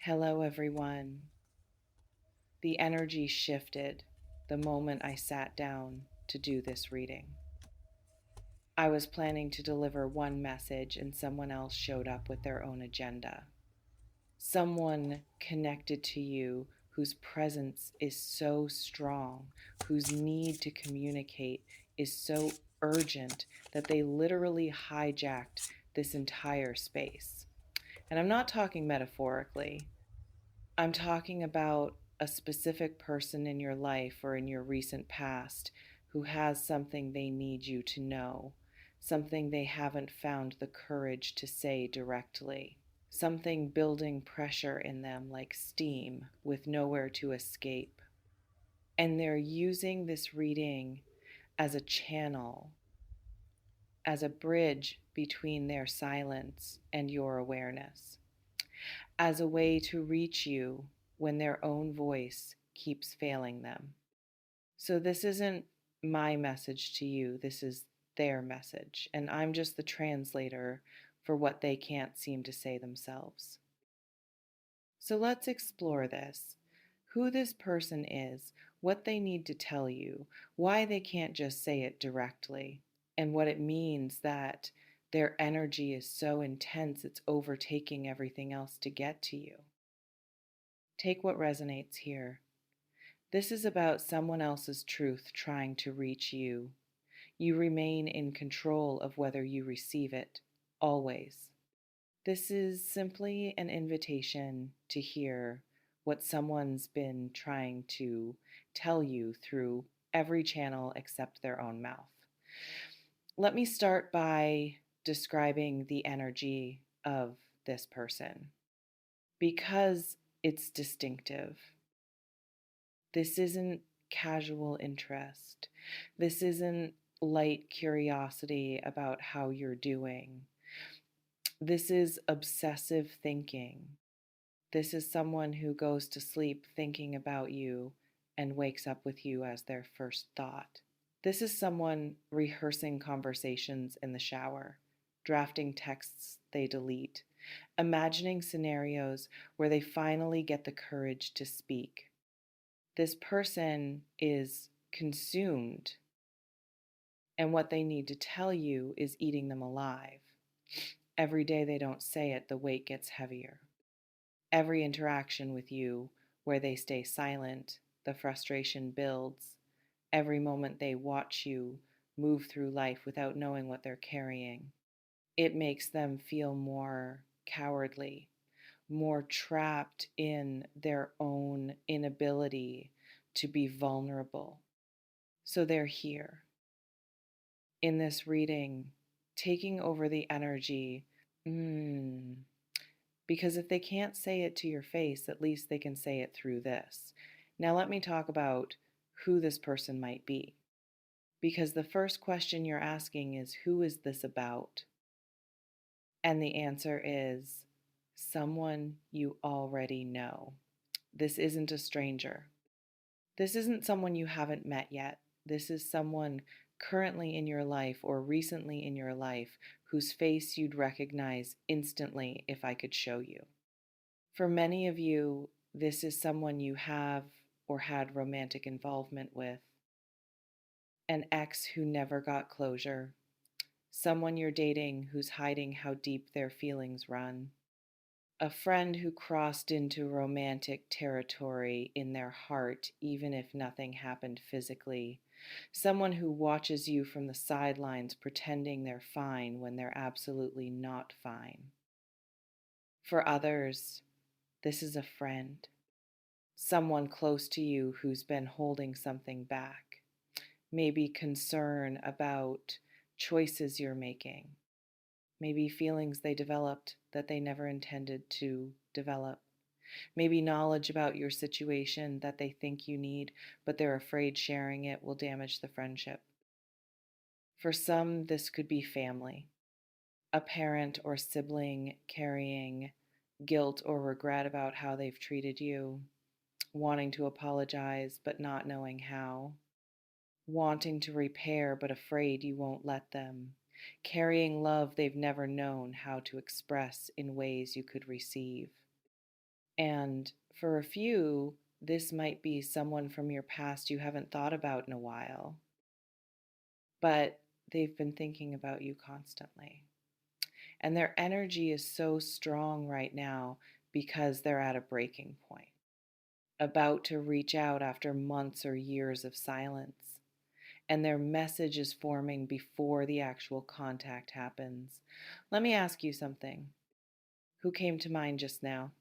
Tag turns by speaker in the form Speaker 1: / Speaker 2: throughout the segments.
Speaker 1: Hello, everyone. The energy shifted the moment I sat down to do this reading. I was planning to deliver one message, and someone else showed up with their own agenda. Someone connected to you whose presence is so strong, whose need to communicate is so urgent that they literally hijacked this entire space. And I'm not talking metaphorically. I'm talking about a specific person in your life or in your recent past who has something they need you to know, something they haven't found the courage to say directly, something building pressure in them like steam with nowhere to escape. And they're using this reading as a channel, as a bridge between their silence and your awareness, as a way to reach you when their own voice keeps failing them. So, this isn't my message to you, this is their message, and I'm just the translator for what they can't seem to say themselves. So, let's explore this: who this person is, what they need to tell you, why they can't just say it directly, and what it means that their energy is so intense it's overtaking everything else to get to you. Take what resonates here. This is about someone else's truth trying to reach you. You remain in control of whether you receive it, always. This is simply an invitation to hear what someone's been trying to tell you through every channel except their own mouth. Let me start by describing the energy of this person because it's distinctive. This isn't casual interest. This isn't light curiosity about how you're doing. This is obsessive thinking. This is someone who goes to sleep thinking about you and wakes up with you as their first thought. This is someone rehearsing conversations in the shower, drafting texts they delete, imagining scenarios where they finally get the courage to speak. This person is consumed, and what they need to tell you is eating them alive. Every day they don't say it, the weight gets heavier. Every interaction with you where they stay silent, the frustration builds. Every moment they watch you move through life without knowing what they're carrying, it makes them feel more cowardly, more trapped in their own inability to be vulnerable. So they're here in this reading, taking over the energy. Because if they can't say it to your face, at least they can say it through this. Now, let me talk about who this person might be. Because the first question you're asking is, who is this about? And the answer is someone you already know. This isn't a stranger. This isn't someone you haven't met yet. This is someone currently in your life or recently in your life whose face you'd recognize instantly if I could show you. For many of you, this is someone you have or had romantic involvement with, an ex who never got closure, someone you're dating who's hiding how deep their feelings run, a friend who crossed into romantic territory in their heart even if nothing happened physically, someone who watches you from the sidelines pretending they're fine when they're absolutely not fine. For others, this is a friend, someone close to you who's been holding something back, maybe concern about choices you're making, maybe feelings they developed that they never intended to develop, maybe knowledge about your situation that they think you need, but they're afraid sharing it will damage the friendship. For some, this could be family, a parent or sibling carrying guilt or regret about how they've treated you, wanting to apologize but not knowing how, wanting to repair but afraid you won't let them, carrying love they've never known how to express in ways you could receive. And for a few, this might be someone from your past you haven't thought about in a while, but they've been thinking about you constantly. And their energy is so strong right now because they're at a breaking point, about to reach out after months or years of silence. And their message is forming before the actual contact happens. Let me ask you something. Who came to mind just now?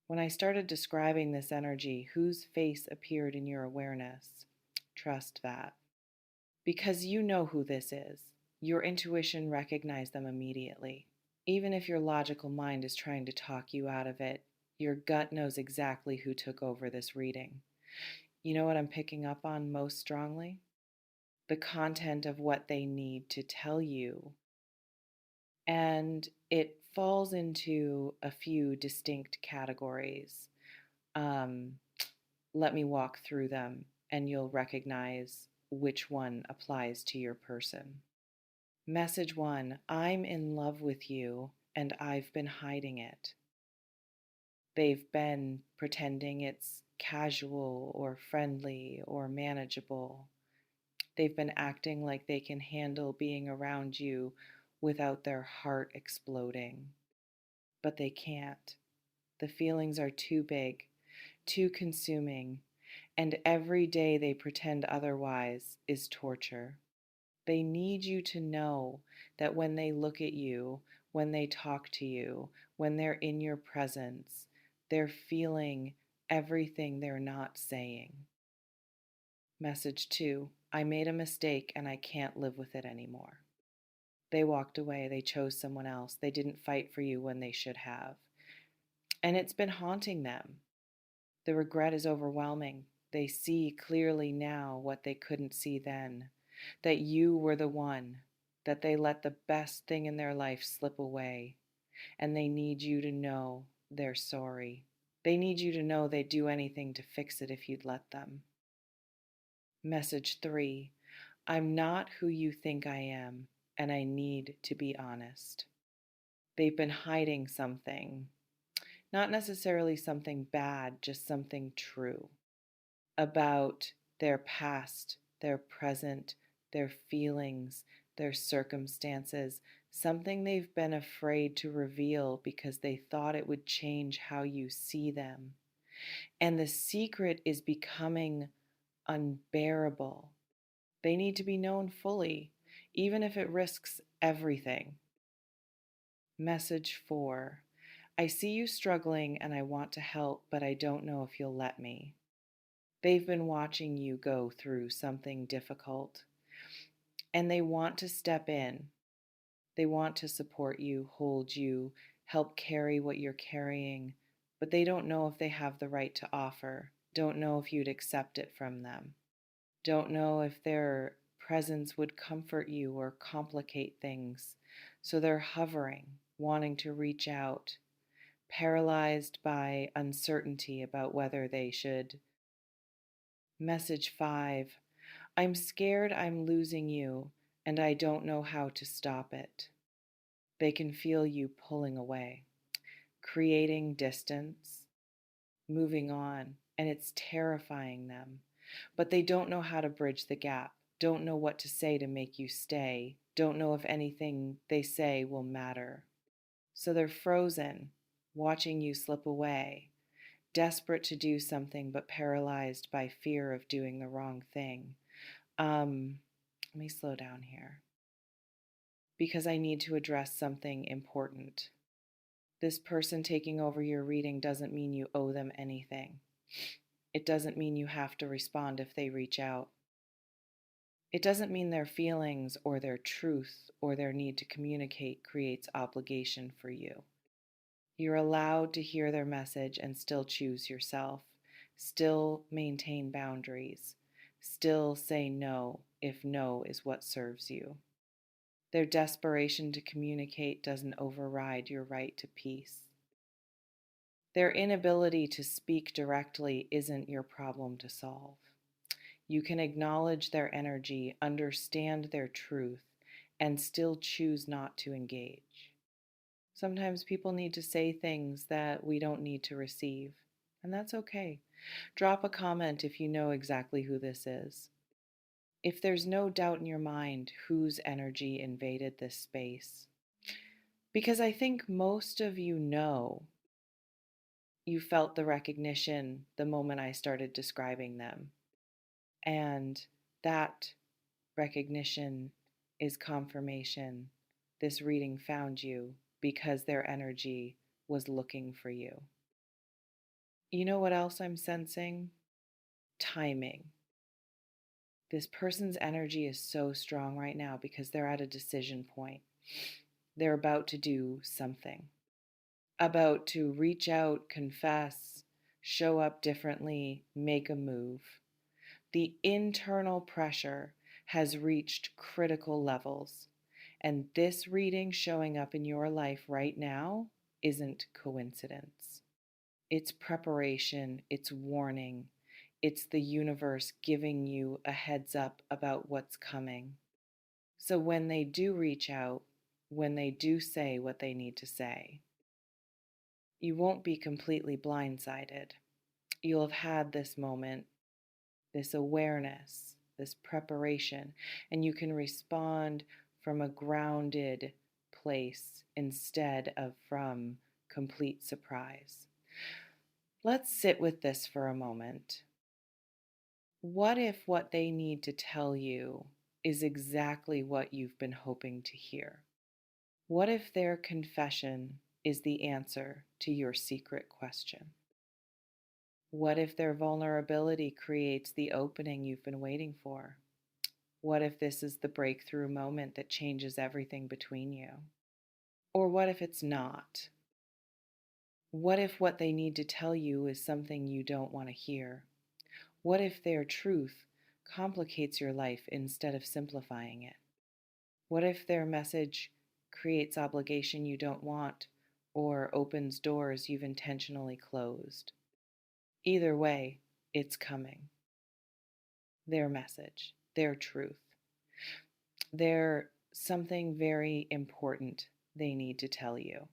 Speaker 1: When I started describing this energy, whose face appeared in your awareness? Trust that. Because you know who this is. Your intuition recognized them immediately. Even if your logical mind is trying to talk you out of it, your gut knows exactly who took over this reading. You know what I'm picking up on most strongly? The content of what they need to tell you. And it falls into a few distinct categories. Um, Let me walk through them and you'll recognize which one applies to your person. Message one: I'm in love with you and I've been hiding it. They've been pretending it's casual or friendly or manageable. They've been acting like they can handle being around you without their heart exploding. But they can't. The feelings are too big, too consuming, and every day they pretend otherwise is torture. They need you to know that when they look at you, when they talk to you, when they're in your presence, they're feeling everything they're not saying. Message two: I made a mistake and I can't live with it anymore. They walked away, they chose someone else, they didn't fight for you when they should have. And it's been haunting them. The regret is overwhelming. They see clearly now what they couldn't see then, that you were the one, that they let the best thing in their life slip away, and they need you to know they're sorry. They need you to know they'd do anything to fix it if you'd let them. Message three: I'm not who you think I am, and I need to be honest. They've been hiding something, not necessarily something bad, just something true about their past, their present, their feelings, their circumstances, something they've been afraid to reveal because they thought it would change how you see them. And the secret is becoming unbearable. They need to be known fully, even if it risks everything. Message four: I see you struggling and I want to help, but I don't know if you'll let me. They've been watching you go through something difficult and they want to step in. They want to support you, hold you, help carry what you're carrying, but they don't know if they have the right to offer, don't know if you'd accept it from them, don't know if their presence would comfort you or complicate things. So they're hovering, wanting to reach out, paralyzed by uncertainty about whether they should. Message five: I'm scared I'm losing you, and I don't know how to stop it. They can feel you pulling away, creating distance, moving on, and it's terrifying them. But they don't know how to bridge the gap, don't know what to say to make you stay, don't know if anything they say will matter. So they're frozen, watching you slip away, desperate to do something but paralyzed by fear of doing the wrong thing. Let me slow down here because I need to address something important. This person taking over your reading doesn't mean you owe them anything. It doesn't mean you have to respond if they reach out. It doesn't mean their feelings or their truth or their need to communicate creates obligation for you. You're allowed to hear their message and still choose yourself, still maintain boundaries, still say no if no is what serves you. Their desperation to communicate doesn't override your right to peace. Their inability to speak directly isn't your problem to solve. You can acknowledge their energy, understand their truth, and still choose not to engage. Sometimes people need to say things that we don't need to receive, and that's okay. Drop a comment if you know exactly who this is. If there's no doubt in your mind whose energy invaded this space, because I think most of you know, you felt the recognition the moment I started describing them. And that recognition is confirmation. This reading found you because their energy was looking for you. You know what else I'm sensing? Timing. This person's energy is so strong right now because they're at a decision point. They're about to do something, about to reach out, confess, show up differently, make a move. The internal pressure has reached critical levels, and this reading showing up in your life right now isn't coincidence. It's preparation, it's warning, it's the universe giving you a heads up about what's coming. So when they do reach out, when they do say what they need to say, you won't be completely blindsided. You'll have had this moment, this awareness, this preparation, and you can respond from a grounded place instead of from complete surprise. Let's sit with this for a moment. What if what they need to tell you is exactly what you've been hoping to hear? What if their confession is the answer to your secret question? What if their vulnerability creates the opening you've been waiting for? What if this is the breakthrough moment that changes everything between you? Or what if it's not? What if what they need to tell you is something you don't want to hear? What if their truth complicates your life instead of simplifying it? What if their message creates obligation you don't want or opens doors you've intentionally closed? Either way, it's coming. Their message, their truth. They're something very important they need to tell you.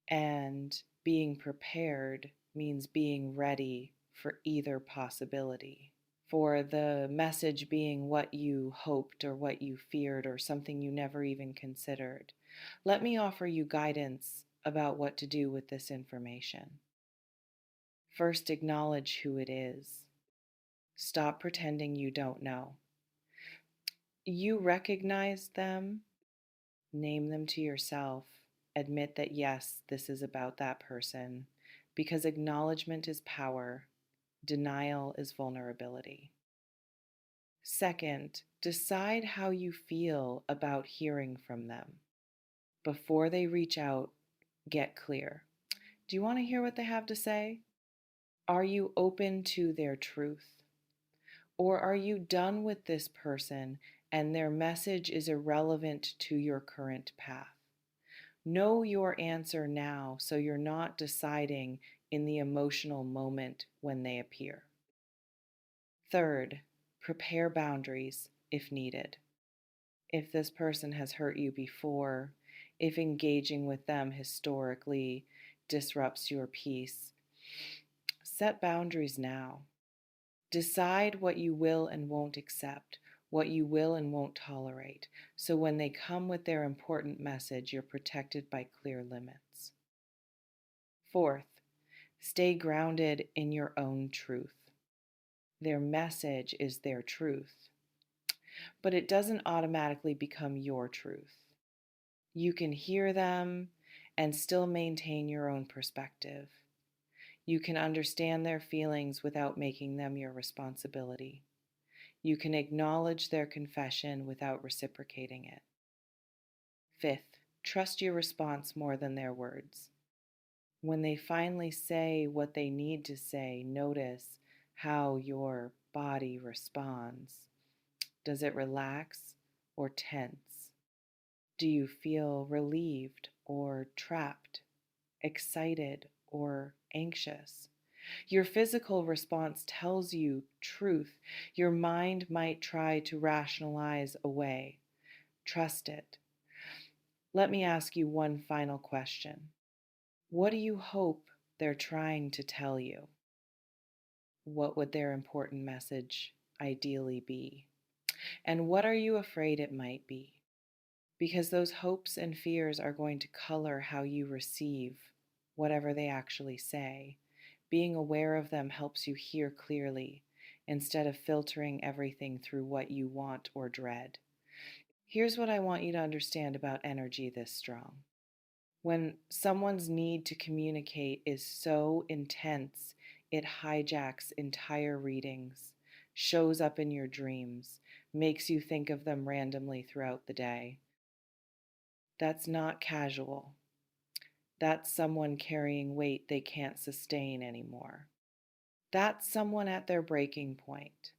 Speaker 1: And being prepared means being ready for either possibility. For the message being what you hoped or what you feared or something you never even considered. Let me offer you guidance about what to do with this information. First, acknowledge who it is. Stop pretending you don't know. You recognize them, name them to yourself, admit that yes, this is about that person, because acknowledgement is power, denial is vulnerability. Second, decide how you feel about hearing from them. Before they reach out, get clear. Do you want to hear what they have to say? Are you open to their truth? Or are you done with this person and their message is irrelevant to your current path? Know your answer now so you're not deciding in the emotional moment when they appear. Third, prepare boundaries if needed. If this person has hurt you before, if engaging with them historically disrupts your peace, set boundaries now. Decide what you will and won't accept, what you will and won't tolerate, so when they come with their important message, you're protected by clear limits. Fourth, stay grounded in your own truth. Their message is their truth, but it doesn't automatically become your truth. You can hear them and still maintain your own perspective. You can understand their feelings without making them your responsibility. You can acknowledge their confession without reciprocating it. Fifth, trust your response more than their words. When they finally say what they need to say, notice how your body responds. Does it relax or tense? Do you feel relieved or trapped, excited or anxious? Your physical response tells you truth. Your mind might try to rationalize away. Trust it. Let me ask you one final question. What do you hope they're trying to tell you? What would their important message ideally be? And what are you afraid it might be? Because those hopes and fears are going to color how you receive whatever they actually say. Being aware of them helps you hear clearly instead of filtering everything through what you want or dread. Here's what I want you to understand about energy this strong. When someone's need to communicate is so intense, it hijacks entire readings, shows up in your dreams, makes you think of them randomly throughout the day. That's not casual. That's someone carrying weight they can't sustain anymore. That's someone at their breaking point.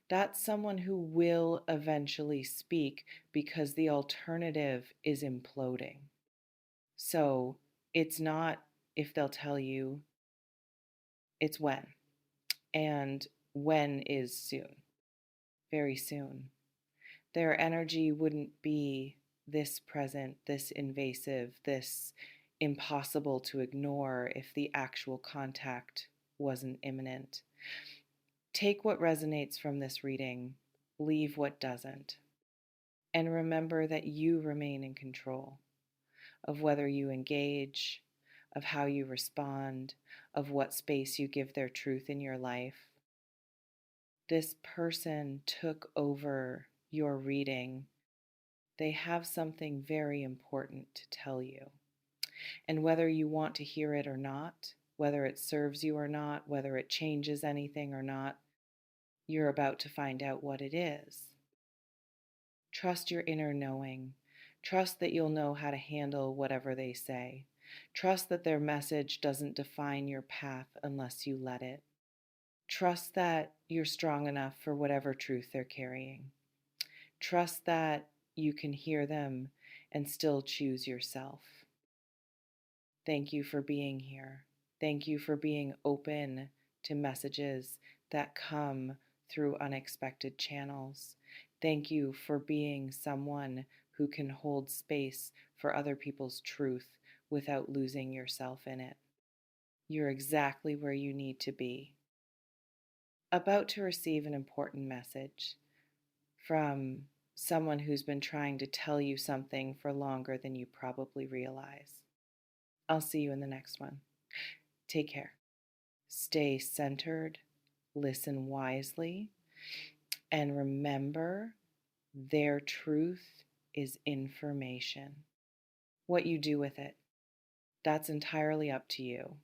Speaker 1: That's someone who will eventually speak because the alternative is imploding. So it's not if they'll tell you, it's when. And when is soon, very soon. Their energy wouldn't be this present, this invasive, this impossible to ignore if the actual contact wasn't imminent. Take what resonates from this reading, leave what doesn't. And remember that you remain in control of whether you engage, of how you respond, of what space you give their truth in your life. This person took over your reading. They have something very important to tell you. And whether you want to hear it or not, whether it serves you or not, whether it changes anything or not, you're about to find out what it is. Trust your inner knowing. Trust that you'll know how to handle whatever they say. Trust that their message doesn't define your path unless you let it. Trust that you're strong enough for whatever truth they're carrying. Trust that you can hear them and still choose yourself. Thank you for being here. Thank you for being open to messages that come through unexpected channels. Thank you for being someone who can hold space for other people's truth without losing yourself in it. You're exactly where you need to be. About to receive an important message from someone who's been trying to tell you something for longer than you probably realize. I'll see you in the next one. Take care. Stay centered, listen wisely, and remember their truth is information. What you do with it, that's entirely up to you.